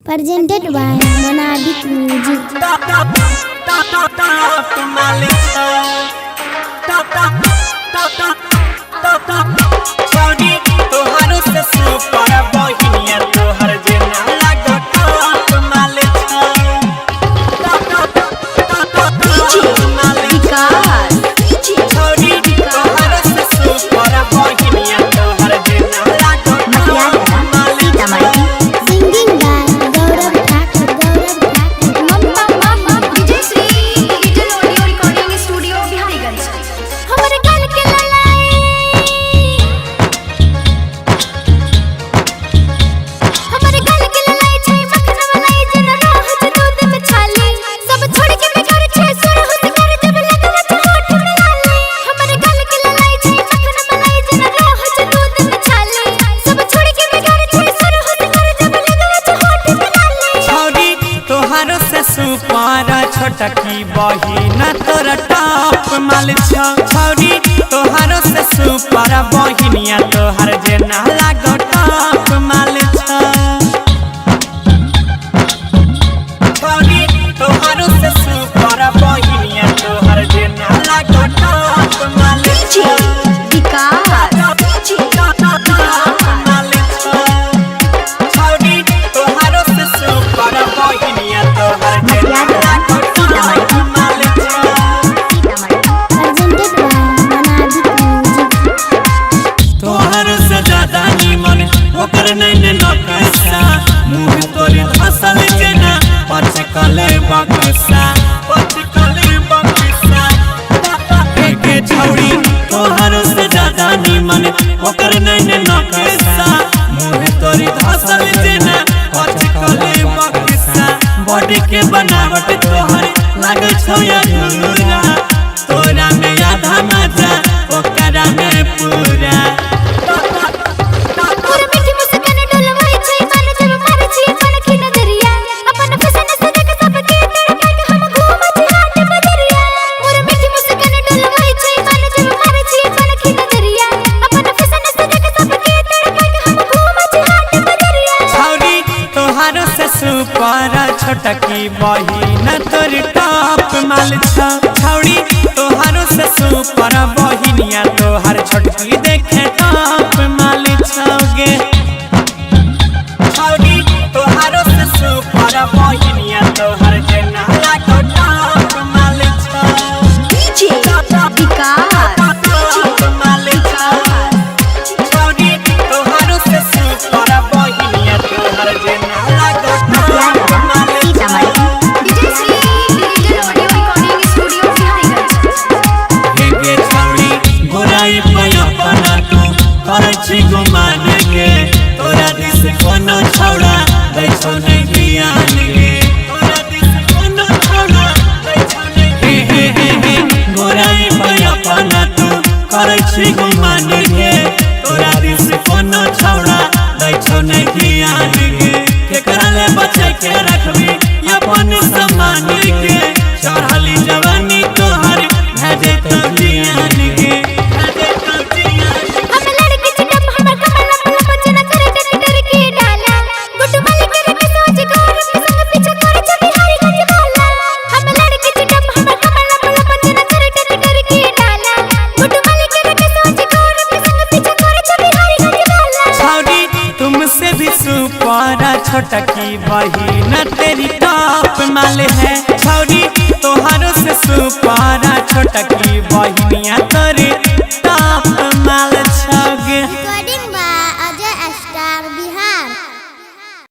Presented by Monabic Music. छोटकी बहिन तोरा टॉप माल छौरी तोहारो से सुपर बहिनिया तोहर जेना लागो टॉप माल छौरी तोहारो से सुपर बहिनिया तोहर जेना लागो टॉप माल छौरी तोहारो से सुपर बहिनिया तोहर जेना लागो छौरी तोहरो से ज्यादा निमन ओकर नैने नकसा मुँह तोरी धसल जेना पचकले बक्सा बॉडी के बनावट तोहर लागे छौ या झुलुरा तोरा में आधा मजा ओकरा में पूरा सुपर छोटकी बहिन तोर टॉप माल छौरी तोहारो से सुपर बहिनिया तोहर छोटकी देखे टॉप माल छौगे छौरी तोहारो से सुपर बहिनिया तोहर जेना लागो टॉप माल छौरी तोहारो से सुपर बहिनिया तोहर जेना गुमान के तोरा दिस कोनो छौड़ा दै छौ नहीं ज्ञान के तोरा दिस कोनो छौड़ा दै छौ नहीं हे गोराई पर अपना तू करै छी गुमान के तोरा दिस कोनो छौड़ा दै छौ नहीं ज्ञान के केकरा ले बचाई के रखबी अपन सम्मान के चढ़ली जवानी तोहर भेजे तो ज्ञान के छोटकी बहिन तेरी टॉप माल है छौरी तोहारो से सुपर छोटकी